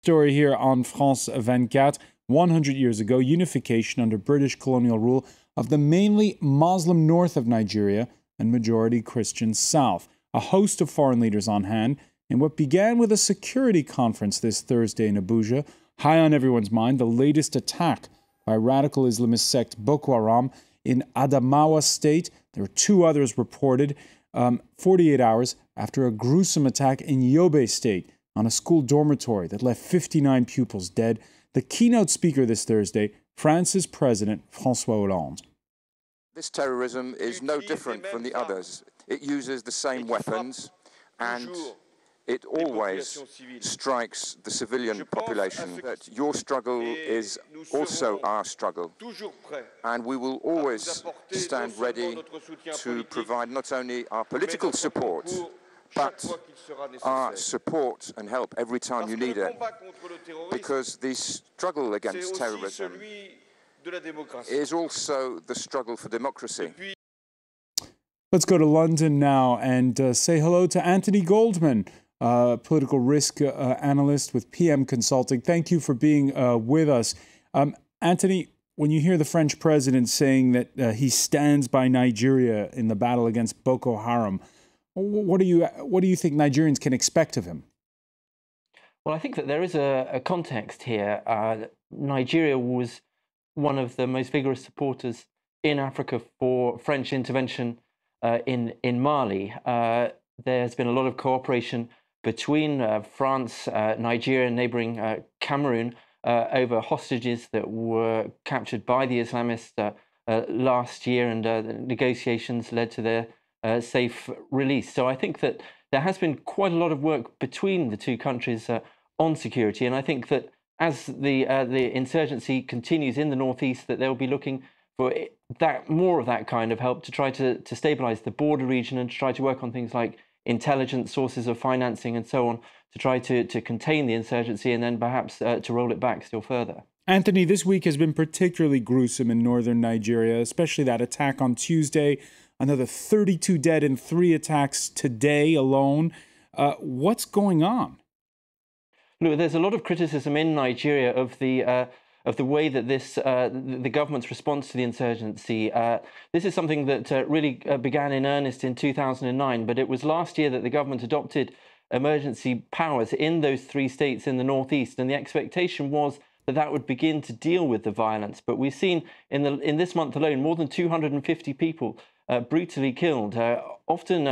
story here on France 24. 100 years ago, unification under British colonial rule of the mainly Muslim north of Nigeria and majority Christian south. A host of foreign leaders on hand in what began with a security conference this Thursday in Abuja. High on everyone's mind, the latest attack by radical Islamist sect Boko Haram in Adamawa State. There were 2 others reported 48 hours after a gruesome attack in Yobe State on a school dormitory that left 59 pupils dead. The keynote speaker this Thursday, France's President François Hollande. This terrorism is no different from the others. It uses the same weapons and it always strikes the civilian population. But your struggle is also our struggle. And we will always stand ready to provide not only our political support, but our support and help every time you need it. Because the struggle against terrorism is also the struggle for democracy. Let's go to London now and say hello to Antony Goldman, political risk analyst with PM Consulting. Thank you for being with us. Antony, when you hear the French president saying that he stands by Nigeria in the battle against Boko Haram, what do you think Nigerians can expect of him? Well, I think that there is a context here. Nigeria was one of the most vigorous supporters in Africa for French intervention in Mali. There's been a lot of cooperation between France, Nigeria, and neighboring Cameroon over hostages that were captured by the Islamists last year, and negotiations led to their safe release. So I think that there has been quite a lot of work between the 2 countries on security, and I think that as the insurgency continues in the northeast, that they'll be looking for more of that kind of help to try to stabilize the border region and to try to work on things like intelligence, sources of financing, and so on, to try to contain the insurgency and then perhaps to roll it back still further. Anthony, this week has been particularly gruesome in northern Nigeria, especially that attack on Tuesday. Another 32 dead in 3 attacks today alone. What's going on? Look, there's a lot of criticism in Nigeria of the way that the government's response to the insurgency. This is something that really began in earnest in 2009, but it was last year that the government adopted emergency powers in those 3 states in the northeast, and the expectation was that would begin to deal with the violence. But we've seen in this month alone more than 250 people brutally killed, often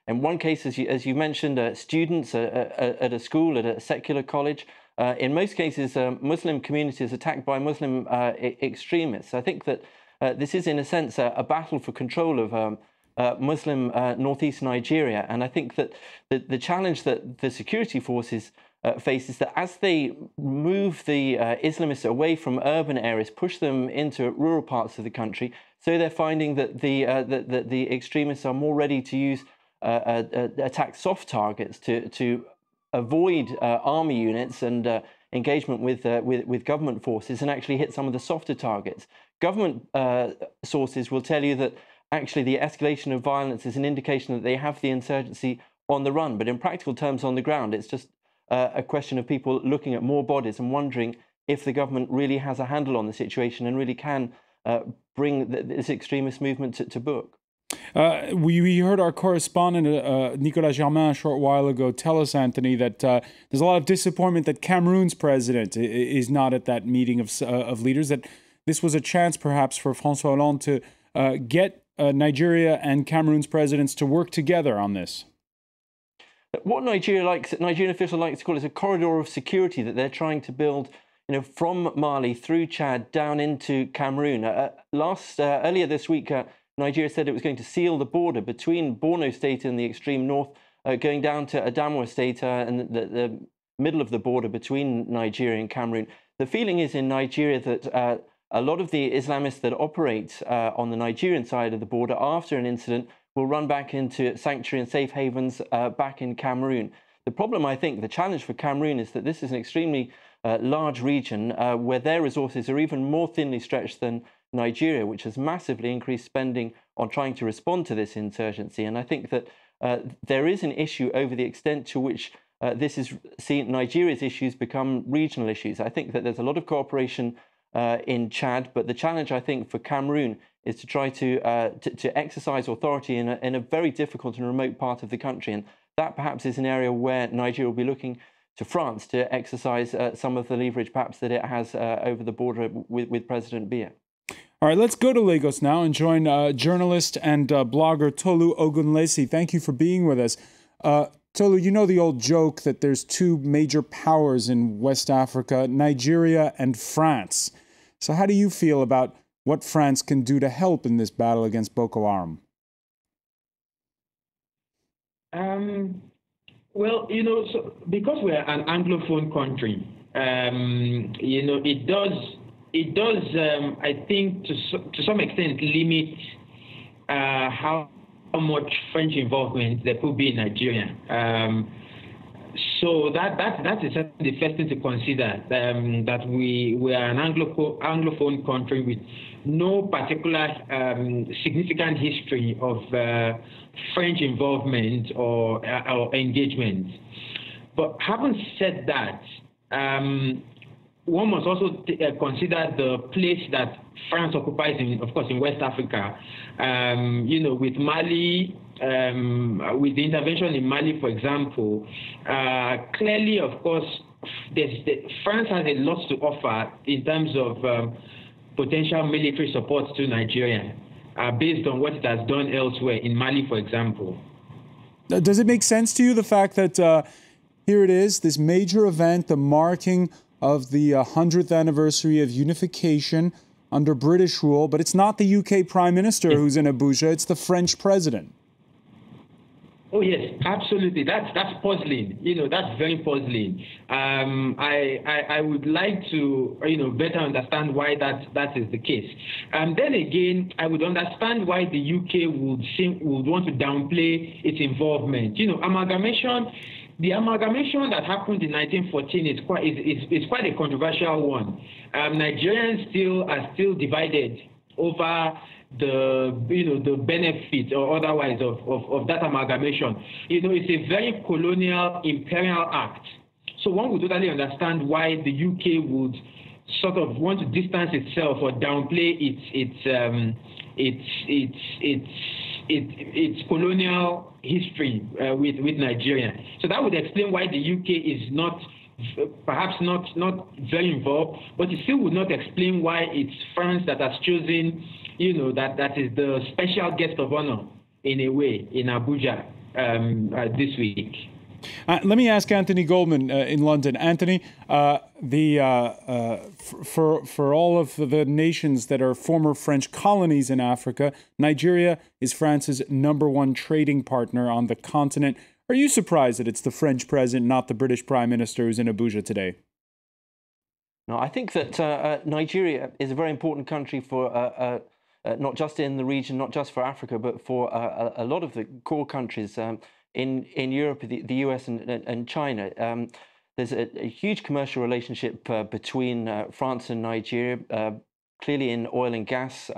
in one case, as you mentioned, students at a school, at a secular college. In most cases, Muslim communities attacked by Muslim extremists. I think that this is, in a sense, a battle for control of Muslim northeast Nigeria. And I think that the challenge that the security forces face is that as they move the Islamists away from urban areas, push them into rural parts of the country, so they're finding that the extremists are more ready to use attack soft targets to avoid army units and engagement with government forces and actually hit some of the softer targets. Government sources will tell you that actually the escalation of violence is an indication that they have the insurgency on the run. But in practical terms on the ground, it's just a question of people looking at more bodies and wondering if the government really has a handle on the situation and really can bring this extremist movement to book. We heard our correspondent, Nicolas Germain, a short while ago tell us, Anthony, that there's a lot of disappointment that Cameroon's president is not at that meeting of leaders, that this was a chance perhaps for François Hollande to get Nigeria and Cameroon's presidents to work together on this. What Nigerian officials like to call is a corridor of security that they're trying to build, from Mali through Chad down into Cameroon. Earlier this week, Nigeria said it was going to seal the border between Borno State in the extreme north, going down to Adamawa State and the middle of the border between Nigeria and Cameroon. The feeling is in Nigeria that a lot of the Islamists that operate on the Nigerian side of the border after an incident will run back into sanctuary and safe havens back in Cameroon. The problem, I think, the challenge for Cameroon is that this is an extremely large region where their resources are even more thinly stretched than Nigeria, which has massively increased spending on trying to respond to this insurgency. And I think that there is an issue over the extent to which this is seeing Nigeria's issues become regional issues. I think that there's a lot of cooperation in Chad, but the challenge, I think, for Cameroon is to try to exercise authority in a very difficult and remote part of the country. And that perhaps is an area where Nigeria will be looking to France to exercise some of the leverage perhaps that it has over the border with President Biya. All right, let's go to Lagos now and join journalist and blogger Tolu Olungesi. Thank you for being with us. Tolu, you know the old joke that there's two major powers in West Africa, Nigeria and France. So how do you feel about what France can do to help in this battle against Boko Haram? Well, so because we're an Anglophone country, it does, I think, to some extent, limit how much French involvement there could be in Nigeria. So that's the first thing to consider, that we are an Anglophone country with no particular significant history of French involvement or engagement. But having said that, one must also consider the place that France occupies of course, in West Africa. With Mali, with the intervention in Mali, for example, clearly, of course, France has a lot to offer in terms of potential military support to Nigeria, based on what it has done elsewhere in Mali, for example. Does it make sense to you, the fact that here it is, this major event, the marking of the 100th anniversary of unification under British rule, but it's not the UK Prime Minister who's in Abuja, it's the French President? Oh yes, absolutely. That's puzzling. That's very puzzling. I would like to better understand why that is the case. Then again, I would understand why the UK would want to downplay its involvement. The amalgamation that happened in 1914 is quite a controversial one. Nigerians are still divided over the benefit or otherwise of that amalgamation. It's a very colonial imperial act. So one would totally understand why the UK would sort of want to distance itself or downplay its colonial history with Nigeria. So that would explain why the UK is perhaps not very involved, but it still would not explain why it's France that has chosen, that is the special guest of honor, in a way, in Abuja this week. Let me ask Antony Goldman in London. Anthony, for all of the nations that are former French colonies in Africa, Nigeria is France's #1 trading partner on the continent. Are you surprised that it's the French president, not the British Prime Minister, who's in Abuja today? No, I think that Nigeria is a very important country for not just in the region, not just for Africa, but for a lot of the core countries in Europe, the US and China. There's a huge commercial relationship between France and Nigeria, clearly in oil and gas.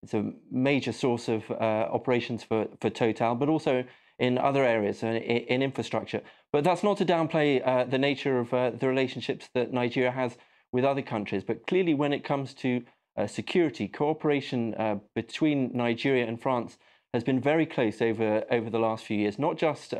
It's a major source of operations for Total, but also in other areas, in infrastructure. But that's not to downplay the nature of the relationships that Nigeria has with other countries. But clearly, when it comes to security, cooperation between Nigeria and France has been very close over the last few years, not just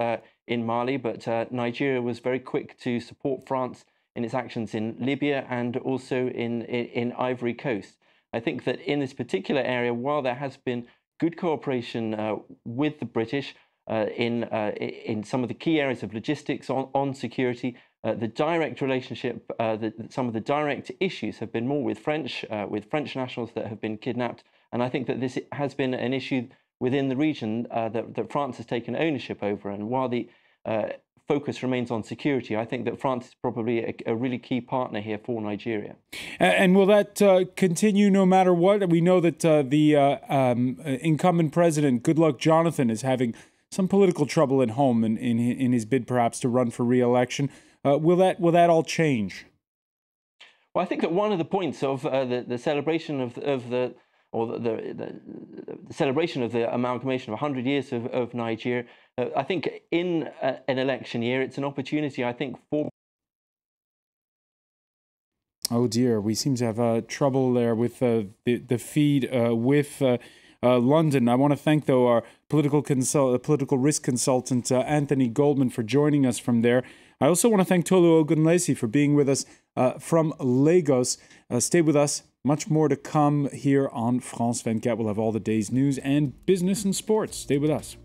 in Mali, but Nigeria was very quick to support France in its actions in Libya and also in Ivory Coast. I think that in this particular area, while there has been good cooperation with the British in some of the key areas of logistics on security, the direct relationship, some of the direct issues have been more with French nationals that have been kidnapped. And I think that this has been an issue within the region that France has taken ownership over. And while the focus remains on security, I think that France is probably a really key partner here for Nigeria. And will that continue no matter what? We know that the incumbent president, Goodluck Jonathan, is having some political trouble at home in his bid perhaps to run for re-election. Will that all change? Well, I think that one of the points of the celebration of the or the celebration of the amalgamation of 100 years of Nigeria. I think in an election year, it's an opportunity, I think, for... Oh dear, we seem to have trouble there with the feed with London. I want to thank, though, our political risk consultant, Antony Goldman, for joining us from there. I also want to thank Tolu Olungesi for being with us from Lagos. Stay with us. Much more to come here on France 24. We'll have all the day's news and business and sports. Stay with us.